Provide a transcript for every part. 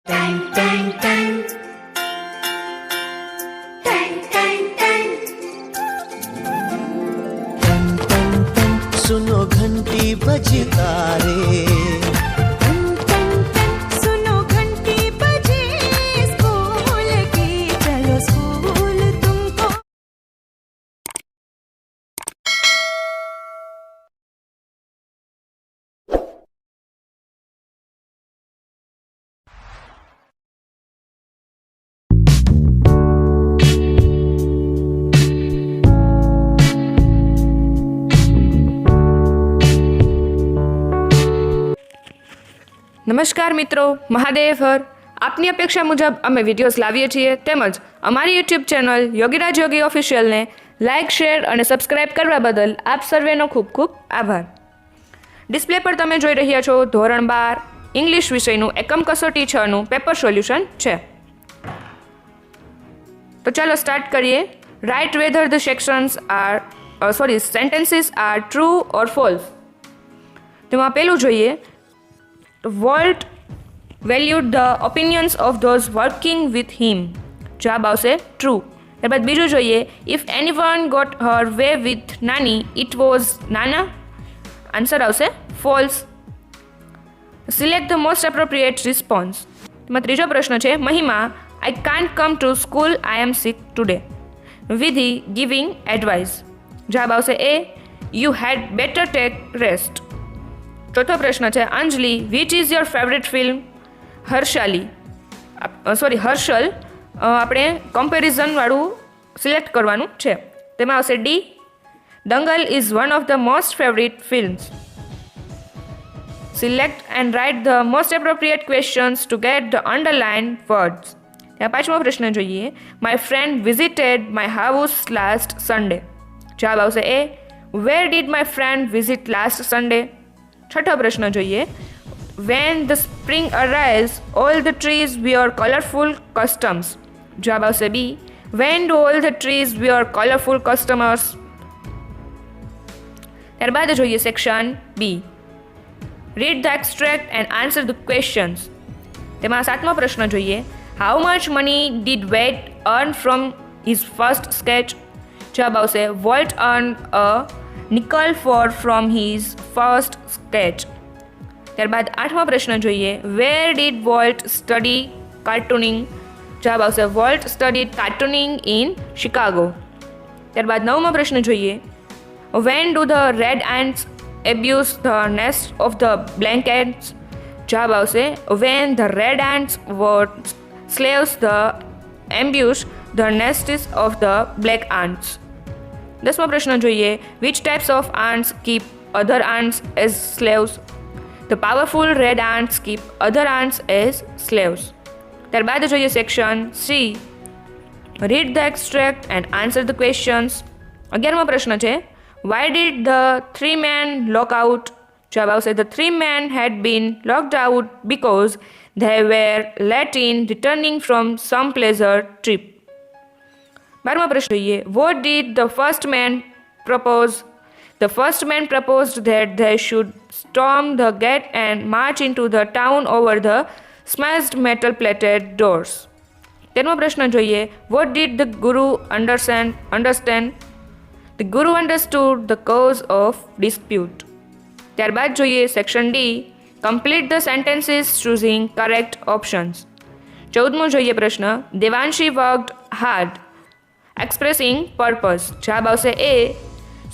Tang, tang, tang. Tang, tang, tang. टन टन टन सुनो घंटी बजता रे टन टन टन सुनो घंटी बजे स्कूल की चलो स्कूल तुमको નમસ્કાર મિત્રો, મહાદેવ હર. આપની અપેક્ષા મુજબ અમે વિડીયોઝ લાવીએ છીએ, તેમજ અમારી યુટ્યુબ ચેનલ યોગીરાજ યોગી ઓફિશિયલને લાઇક, શેર અને સબસ્ક્રાઇબ કરવા બદલ આપ સર્વેનો ખૂબ ખૂબ આભાર. ડિસ્પ્લે પર તમે જોઈ રહ્યા છો ધોરણ 12 ઇંગ્લિશ વિષયનું એકમ કસોટી 6નું પેપર સોલ્યુશન છે. તો ચાલો સ્ટાર્ટ કરીએ. Write whether the sentences are true or false. તેમાં પહેલું જોઈએ, Walt valued the opinions of those working with him. જવાબ આવશે ટ્રુ. ત્યારબાદ બીજું જોઈએ, if anyone got her way with Nani it was Nana. Answer આવશે false. Select the most appropriate response. તેમાં ત્રીજો પ્રશ્ન છે, Mahima I can't come to school, I am sick today. Vidhi giving advice. જવાબ આવશે A, you had better take rest. ચોથો પ્રશ્ન છે, Anjali which is your favourite film. Harshal. આપણે કમ્પેરિઝનવાળું સિલેક્ટ કરવાનું છે. તેમાં આવશે D, Dangal is one of the most favourite films. Select and write the most appropriate questions to get the underline words. ત્યાં પાંચમો પ્રશ્ન જોઈએ, my friend visited my house last Sunday. જવાબ આવશે A, where did my friend visit last Sunday. છઠ્ઠો પ્રશ્ન જોઈએ, when the spring arrives all the trees wear colourful customs. જવાબ આવશે B, when do all the trees wear colourful customers. ત્યારબાદ જોઈએ section B, read the extract and answer the questions. તેમાં સાતમો પ્રશ્ન જોઈએ, how much money did Walt earn from his first sketch. જવાબ આવશે Walt earn a nickel from his first sketch. ત્યારબાદ આઠમો પ્રશ્ન જોઈએ, where did Walt study cartooning. જવાબ આવશે Walt studied cartooning in Chicago. ત્યારબાદ નવમો પ્રશ્ન જોઈએ, when do the red ants abuse the nest of the black ants. જવાબ આવશે when the red ants slaves the ambush the nest of the black ants. દસમો પ્રશ્ન જોઈએ, which types of ants keep other ants as slaves. The powerful red ants keep other ants as slaves. ત્યારબાદ જોઈએ section C, read the extract and answer the questions. 11મો પ્રશ્ન છે, why did the three men lock out. જવાબ આવશે the three men had been locked out because they were late in returning from some pleasure trip. 12મો પ્રશ્ન જોઈએ, what did the first man propose. The first man proposed that they should storm the gate and march into the town over the smashed metal plated doors. 13મો પ્રશ્ન જોઈએ, what did the guru understand. The guru understood the cause of dispute. ત્યારબાદ જોઈએ section D, complete the sentences choosing correct options. 14મો જોઈએ પ્રશ્ન, Devanshi worked hard expressing purpose. જવાબ આવશે A,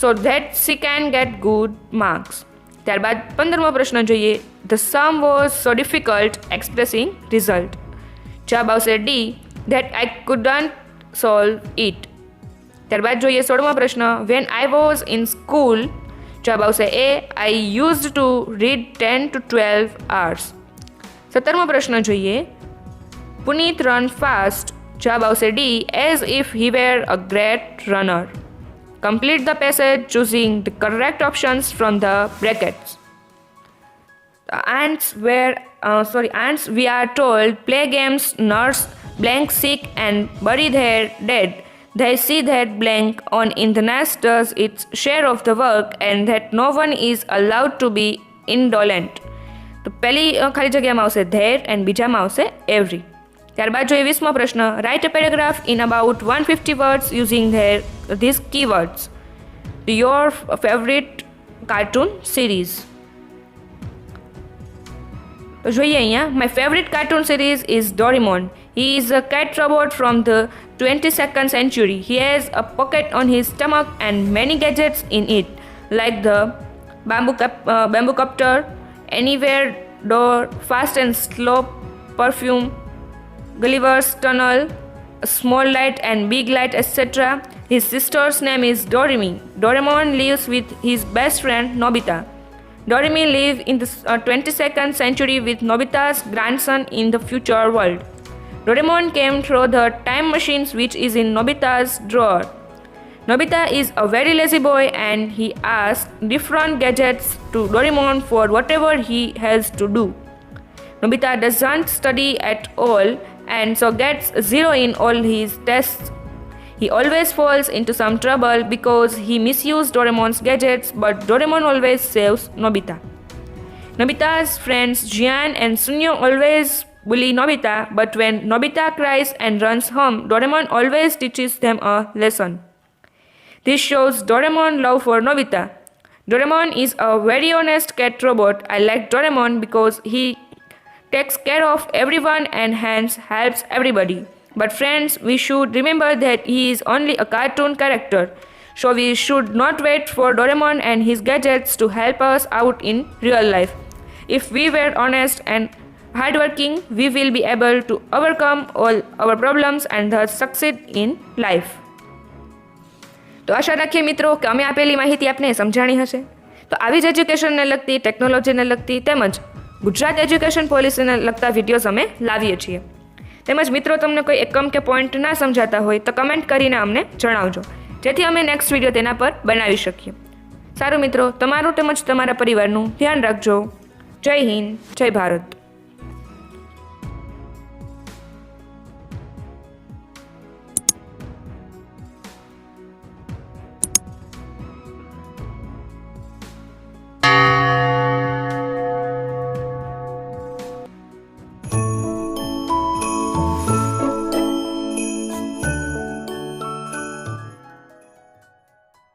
so that she can get good marks. ત્યારબાદ 15મો પ્રશ્ન જોઈએ, the sum was so difficult expressing result. જવાબ આવશે D, that I couldn't solve it. ત્યારબાદ જોઈએ 16મો પ્રશ્ન, when I was in school. જવાબ આવશે A, I used to read 10 to 12 hours. 17મો પ્રશ્ન જોઈએ, પુનીત રન ફાસ્ટ. જવાબ આવશે D, as if he were a great runner. Complete the passage choosing the correct options from the brackets. ants we are told play games, nurse blank sick and bury their dead. They see that blank on in the nest does its share of the work and that no one is allowed to be indolent. તો પહેલી ખાલી જગ્યામાં આવશે there and બીજામાં આવશે every. ત્યારબાદ જોઈએ 20મો પ્રશ્ન. Write a paragraph in about 150 words using this keywords. Your favourite cartoon series. તો જોઈએ અહીંયા, my favourite cartoon series is Doraemon. He is a cat robot from the 22nd century. He has a pocket on his stomach and many gadgets in it, like the bamboo copter, anywhere door, fast and slow perfume, Gulliver's tunnel, a small light and big light, etc. His sister's name is Doremi. Doraemon lives with his best friend Nobita. Doremi lives in the 22nd century with Nobita's grandson in the future world. Doraemon came through the time machines which is in Nobita's drawer. Nobita is a very lazy boy and he asks different gadgets to Doraemon for whatever he has to do. Nobita doesn't study at all and so gets 0 in all his tests. He always falls into some trouble because he misuses Doraemon's gadgets, but Doraemon always saves Nobita. Nobita's friends Jian and Sunyo always bully Nobita, but when Nobita cries and runs home, Doraemon always teaches them a lesson. This shows Doraemon's love for Nobita. Doraemon is a very honest cat robot. I like Doraemon because he takes care of everyone and hence helps everybody. But friends, we should remember that he is only a cartoon character. So we should not wait for Doraemon and his gadgets to help us out in real life. If we were honest and hardworking, we will be able to overcome all our problems and thus succeed in life. તો આશા રાખીએ મિત્રો કે અમે આપેલી માહિતી આપને સમજાણી હશે. તો આવી જ એજ્યુકેશનને લગતી, ટેકનોલોજીને લગતી તેમજ ગુજરાત એજ્યુકેશન પોલિસીને લગતા વિડીયોઝ અમે લાવીએ છીએ. તેમજ મિત્રો તમને કોઈ એકમ કે પોઈન્ટ ના સમજાતા હોય તો કમેન્ટ કરીને અમને જણાવજો, જેથી અમે નેક્સ્ટ વિડીયો તેના પર બનાવી શકીએ. સારું મિત્રો, તમારું તેમજ તમારા પરિવારનું ધ્યાન રાખજો. જય હિન્દ, જય ભારત.